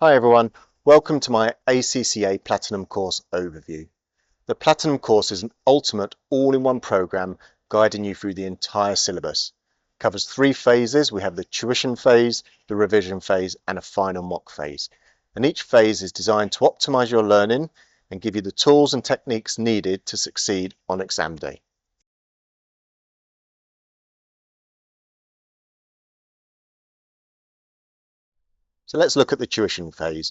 Hi everyone, welcome to my ACCA Platinum Course overview. The Platinum Course is an ultimate all-in-one program guiding you through the entire syllabus. It covers 3 phases. We have the tuition phase, the revision phase and a final mock phase. And each phase is designed to optimize your learning and give you the tools and techniques needed to succeed on exam day. So let's look at the tuition phase.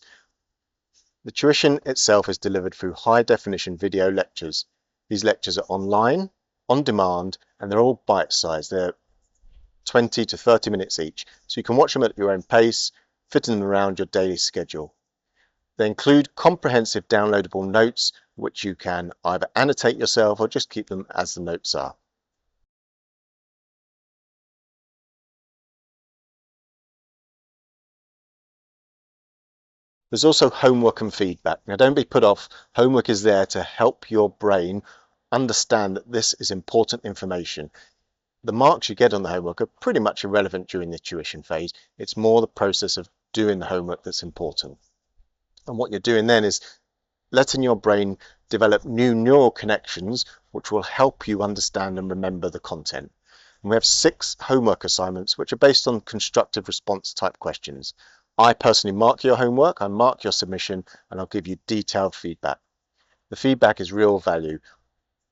The tuition itself is delivered through high-definition video lectures. These lectures are online, on demand, and they're all bite-sized. They're 20 to 30 minutes each, so you can watch them at your own pace, fitting them around your daily schedule. They include comprehensive downloadable notes, which you can either annotate yourself or just keep them as the notes are. There's also homework and feedback. Now don't be put off. Homework is there to help your brain understand that this is important information. The marks you get on the homework are pretty much irrelevant during the tuition phase. It's more the process of doing the homework that's important. And what you're doing then is letting your brain develop new neural connections which will help you understand and remember the content. And we have 6 homework assignments which are based on constructive response type questions. I personally mark your homework, I mark your submission, and I'll give you detailed feedback. The feedback is real value.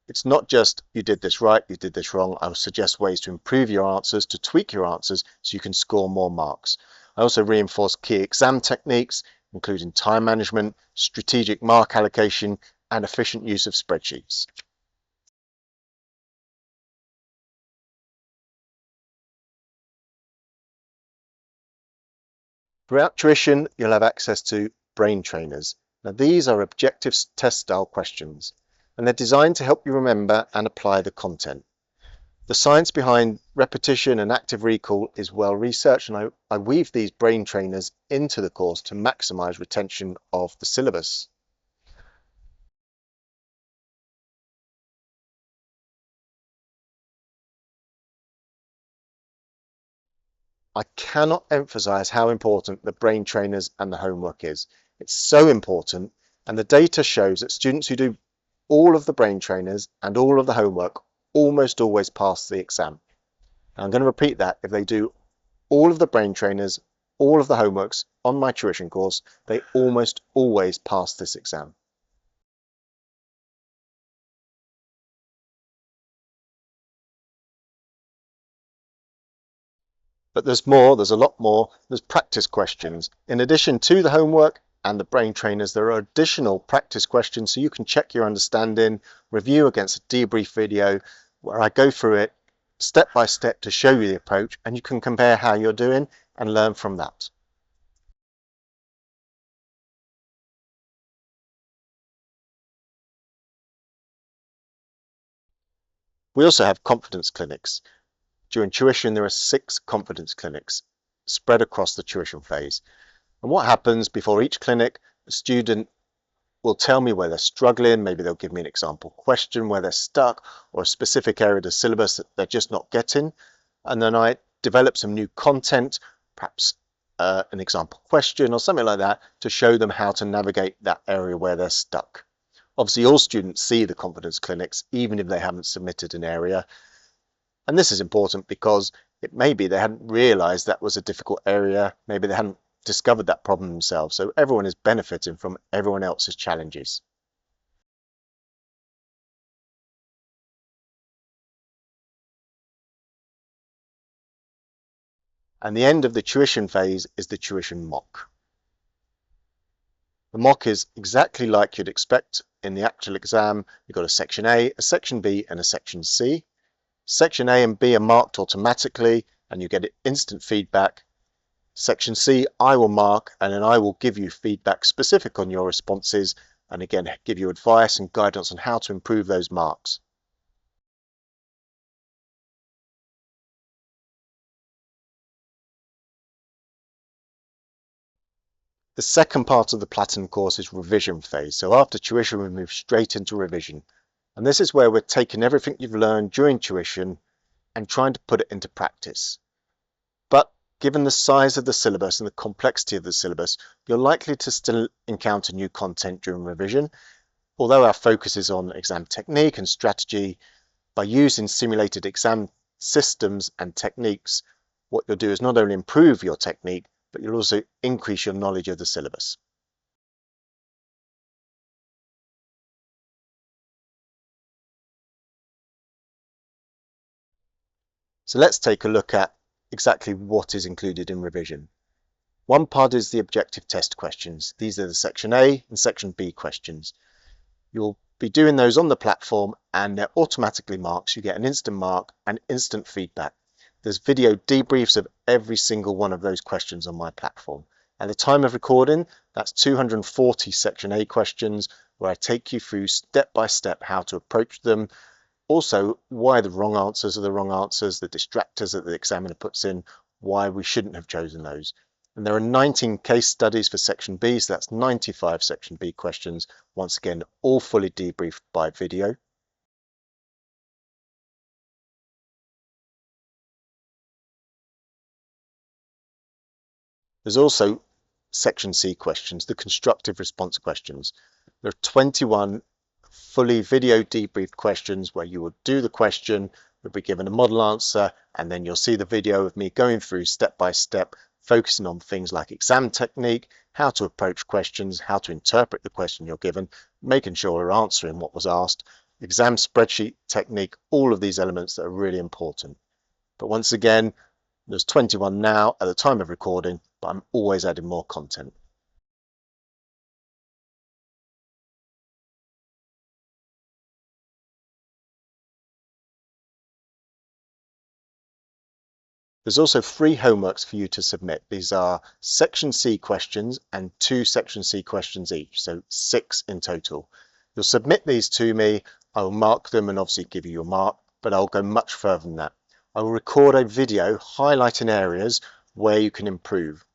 It's not just you did this right, you did this wrong. I'll suggest ways to improve your answers, to tweak your answers so you can score more marks. I also reinforce key exam techniques, including time management, strategic mark allocation, and efficient use of spreadsheets. Throughout tuition, you'll have access to brain trainers. Now, these are objective test style questions, and they're designed to help you remember and apply the content. The science behind repetition and active recall is well researched, and I weave these brain trainers into the course to maximize retention of the syllabus. I cannot emphasize how important the brain trainers and the homework is. It's so important, and the data shows that students who do all of the brain trainers and all of the homework almost always pass the exam. And I'm going to repeat that. If they do all of the brain trainers, all of the homeworks on my tuition course, they almost always pass this exam. But there's more, there's a lot more. There's practice questions. In addition to the homework and the brain trainers, there are additional practice questions so you can check your understanding, review against a debrief video where I go through it step by step to show you the approach, and you can compare how you're doing and learn from that. We also have confidence clinics. During tuition, there are 6 confidence clinics spread across the tuition phase. And what happens before each clinic, the student will tell me where they're struggling. Maybe they'll give me an example question where they're stuck, or a specific area of the syllabus that they're just not getting. And then I develop some new content, perhaps an example question or something like that, to show them how to navigate that area where they're stuck. Obviously, all students see the confidence clinics, even if they haven't submitted an area. And this is important because it may be they hadn't realized that was a difficult area. Maybe they hadn't discovered that problem themselves. So everyone is benefiting from everyone else's challenges. And the end of the tuition phase is the tuition mock. The mock is exactly like you'd expect in the actual exam. You've got a section A, a section B, and a section C. Section A and B are marked automatically and you get instant feedback. Section C, I will mark, and then I will give you feedback specific on your responses, and again, give you advice and guidance on how to improve those marks. The second part of the Platinum course is revision phase. So after tuition, we move straight into revision. And this is where we're taking everything you've learned during tuition and trying to put it into practice. But Given the size of the syllabus and the complexity of the syllabus, you're likely to still encounter new content during revision. Although our focus is on exam technique and strategy, by using simulated exam systems and techniques, what you'll do is not only improve your technique, but you'll also increase your knowledge of the syllabus. So let's take a look at exactly what is included in revision. One part is the objective test questions. These are the section A and section B questions. You'll be doing those on the platform and they're automatically marked. You get an instant mark and instant feedback. There's video debriefs of every single one of those questions on my platform. At the time of recording, that's 240 section A questions where I take you through step by step how to approach them. Also, why the wrong answers are the wrong answers, the distractors that the examiner puts in, why we shouldn't have chosen those. And there are 19 case studies for section B, so that's 95 section B questions. Once again, all fully debriefed by video. There's also section C questions, the constructive response questions. There are 21 fully video debriefed questions where you will do the question, you'll be given a model answer, and then you'll see the video of me going through step by step, focusing on things like exam technique, how to approach questions, how to interpret the question you're given, making sure we're answering what was asked, exam spreadsheet technique, all of these elements that are really important. But once again, there's 21 now at the time of recording, but I'm always adding more content. There's also 3 homeworks for you to submit. These are section C questions and 2 section C questions each, so 6 in total. You'll submit these to me, I will mark them and obviously give you your mark, but I'll go much further than that. I will record a video highlighting areas where you can improve.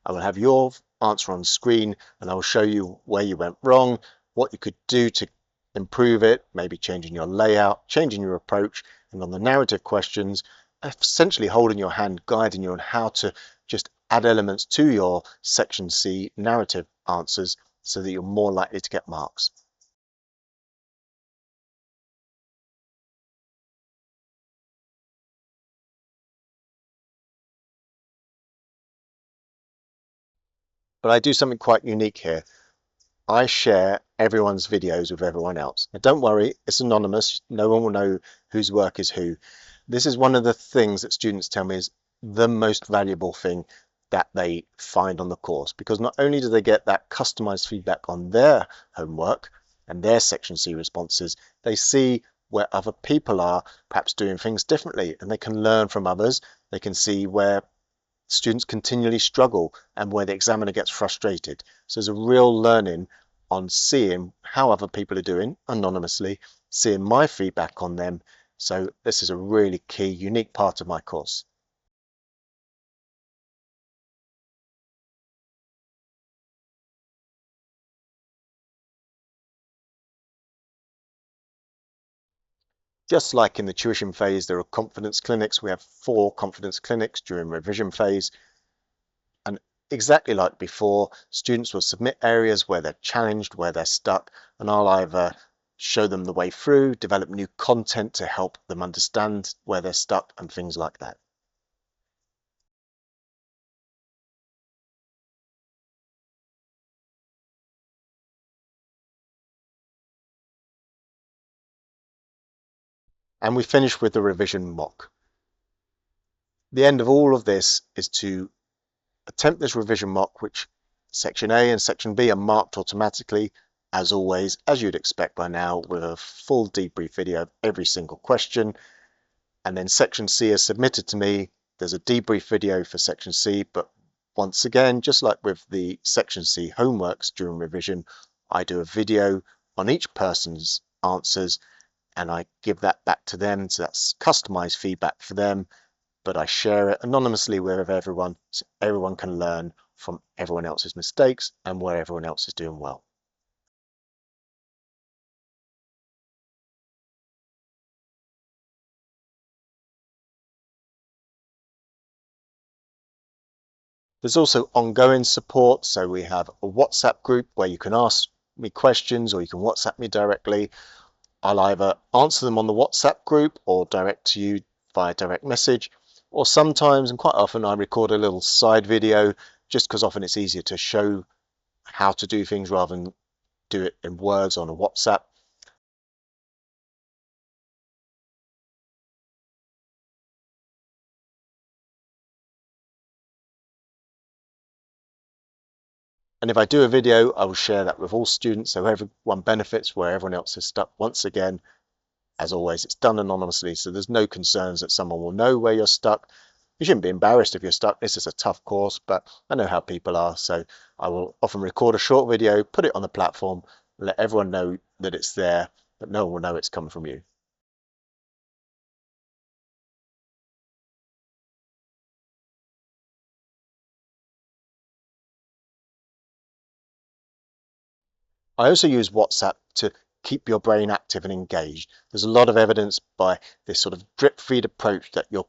I will have your answer on screen and I will show you where you went wrong, what you could do to improve it, maybe changing your layout, changing your approach, and on the narrative questions, essentially holding your hand, guiding you on how to just add elements to your section C narrative answers so that you're more likely to get marks. But I do something quite unique here. I share everyone's videos with everyone else. Now don't worry, it's anonymous. No one will know whose work is who. This is one of the things that students tell me is the most valuable thing that they find on the course, because not only do they get that customized feedback on their homework and their section C responses, they see where other people are perhaps doing things differently and they can learn from others. They can see where students continually struggle and where the examiner gets frustrated. So there's a real learning on seeing how other people are doing anonymously, seeing my feedback on them. So this is a really key, unique part of my course. Just like in the tuition phase, there are confidence clinics. We have 4 confidence clinics during revision phase. And exactly like before, students will submit areas where they're challenged, where they're stuck, and I'll either show them the way through, develop new content to help them understand where they're stuck and things like that. And we finish with the revision mock. The end of all of this is to attempt this revision mock, which section A and section B are marked automatically, as always, as you'd expect by now, with a full debrief video of every single question. And then section C is submitted to me. There's a debrief video for section C, but once again, just like with the section C homeworks during revision, I do a video on each person's answers and I give that back to them. So that's customized feedback for them, but I share it anonymously with everyone so everyone can learn from everyone else's mistakes and where everyone else is doing well. There's also ongoing support, so we have a WhatsApp group where you can ask me questions or you can WhatsApp me directly. I'll either answer them on the WhatsApp group or direct to you via direct message, or sometimes and quite often I record a little side video just because often it's easier to show how to do things rather than do it in words on a WhatsApp. And if I do a video, I will share that with all students so everyone benefits where everyone else is stuck. Once again, as always, it's done anonymously, so there's no concerns that someone will know where you're stuck. You shouldn't be embarrassed if you're stuck. This is a tough course, but I know how people are, so I will often record a short video, put it on the platform, let everyone know that it's there, but no one will know it's come from you. I also use WhatsApp to keep your brain active and engaged. There's a lot of evidence by this sort of drip feed approach that you're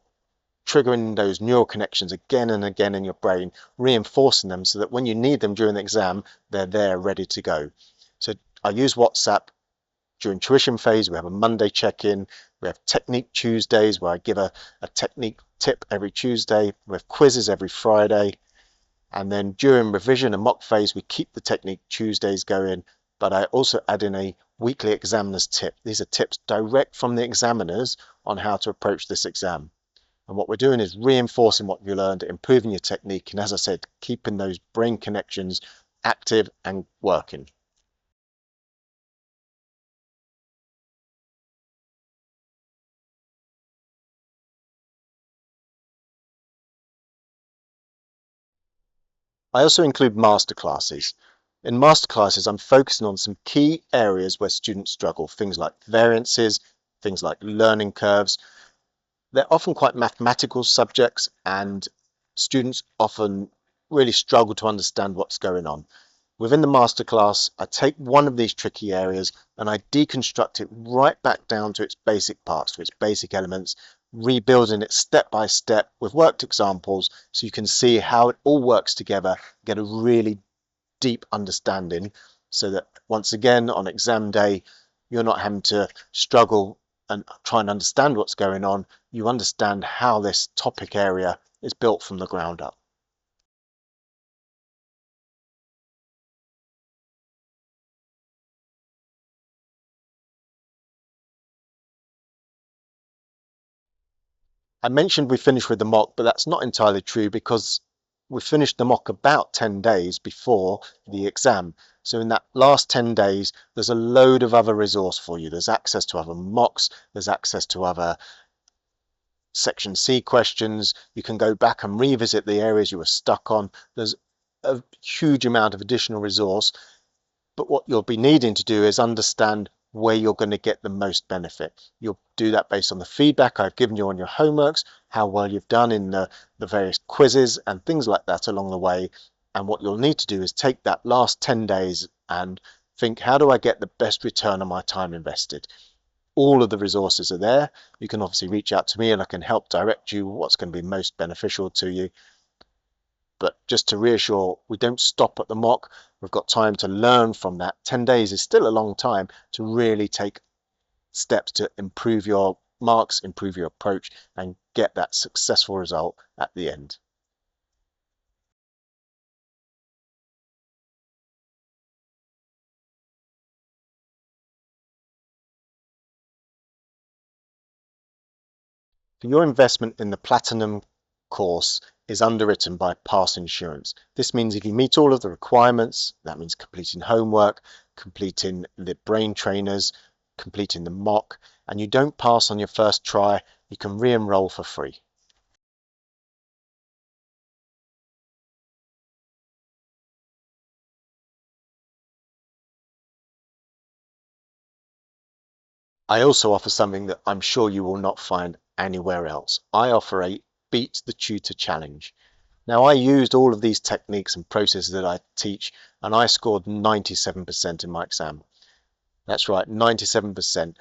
triggering those neural connections again and again in your brain, reinforcing them so that when you need them during the exam, they're there ready to go. So I use WhatsApp during tuition phase. We have a Monday check-in. We have Technique Tuesdays where I give a technique tip every Tuesday. We have quizzes every Friday. And then during revision and mock phase, we keep the Technique Tuesdays going, but I also add in a weekly examiner's tip. These are tips direct from the examiners on how to approach this exam. And what we're doing is reinforcing what you learned, improving your technique, and as I said, keeping those brain connections active and working. I also include masterclasses. In masterclasses, I'm focusing on some key areas where students struggle, things like variances, things like learning curves. They're often quite mathematical subjects and students often really struggle to understand what's going on. Within the masterclass, I take one of these tricky areas and I deconstruct it right back down to its basic parts, to its basic elements, rebuilding it step by step with worked examples so you can see how it all works together, get a really deep understanding so that once again on exam day, you're not having to struggle and try and understand what's going on. You understand how this topic area is built from the ground up. I mentioned we finished with the mock, but that's not entirely true because we finished the mock about 10 days before the exam. So in that last 10 days, there's a load of other resource for you. There's access to other mocks, there's access to other Section C questions. You can go back and revisit the areas you were stuck on. There's a huge amount of additional resource, but what you'll be needing to do is understand where you're going to get the most benefit. You'll do that based on the feedback I've given you on your homeworks, how well you've done in the various quizzes and things like that along the way. And what you'll need to do is take that last 10 days and think, how do I get the best return on my time invested? All of the resources are there. You can obviously reach out to me and I can help direct you what's going to be most beneficial to you. But just to reassure, we don't stop at the mock. We've got time to learn from that. 10 days is still a long time to really take steps to improve your marks, improve your approach, and get that successful result at the end. Your investment in the Platinum course is underwritten by Pass Insurance. This means if you meet all of the requirements, that means completing homework, completing the brain trainers, completing the mock, and you don't pass on your first try, you can re-enroll for free. I also offer something that I'm sure you will not find anywhere else. I offer a Beat the Tutor Challenge. Now, I used all of these techniques and processes that I teach, and I scored 97% in my exam. That's right, 97%.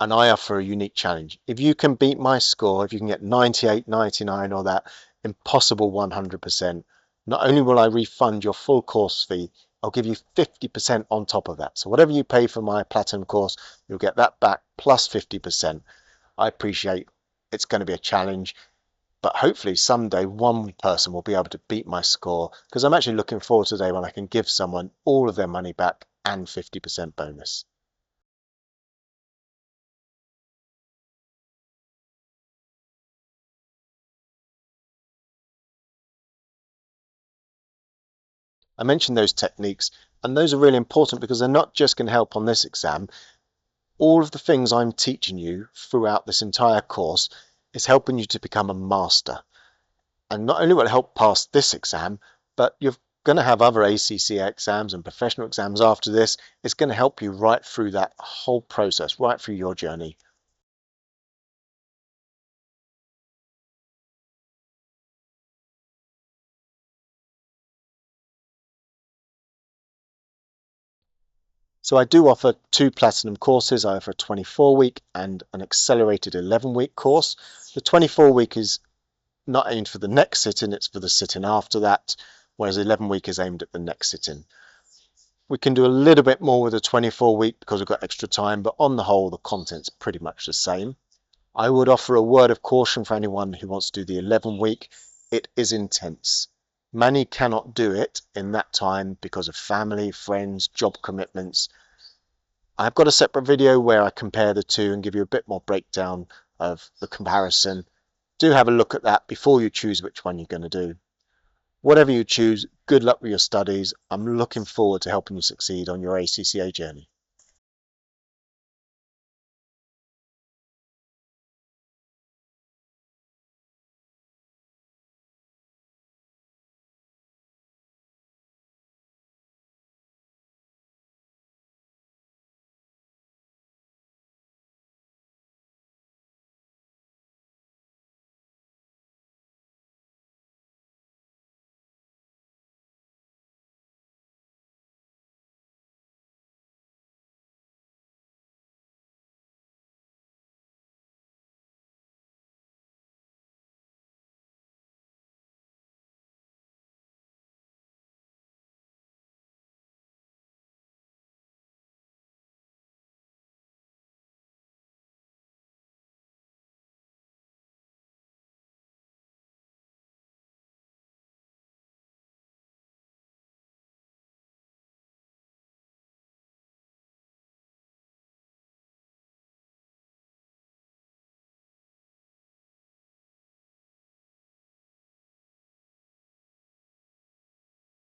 And I offer a unique challenge. If you can beat my score, if you can get 98, 99, or that impossible 100%, Not only will I refund your full course fee, I'll give you 50% on top of that. So whatever you pay for my Platinum course, you'll get that back plus 50%. I appreciate it's going to be a challenge, but hopefully someday one person will be able to beat my score, because I'm actually looking forward to the day when I can give someone all of their money back and 50% bonus. I mentioned those techniques, and those are really important because they're not just going to help on this exam. All of the things I'm teaching you throughout this entire course is helping you to become a master. And not only will it help pass this exam, but you're going to have other ACCA exams and professional exams after this. It's going to help you right through that whole process, right through your journey. So I do offer two platinum courses. I offer a 24-week and an accelerated 11-week course. The 24-week is not aimed for the next sit-in, it's for the sit-in after that, whereas 11-week is aimed at the next sit-in. We can do a little bit more with a 24-week because we've got extra time, but on the whole, the content's pretty much the same. I would offer a word of caution for anyone who wants to do the 11-week. It is intense. Many cannot do it in that time because of family, friends, job commitments. I've got a separate video where I compare the two and give you a bit more breakdown of the comparison. Do have a look at that before you choose which one you're going to do. Whatever you choose, good luck with your studies. I'm looking forward to helping you succeed on your ACCA journey.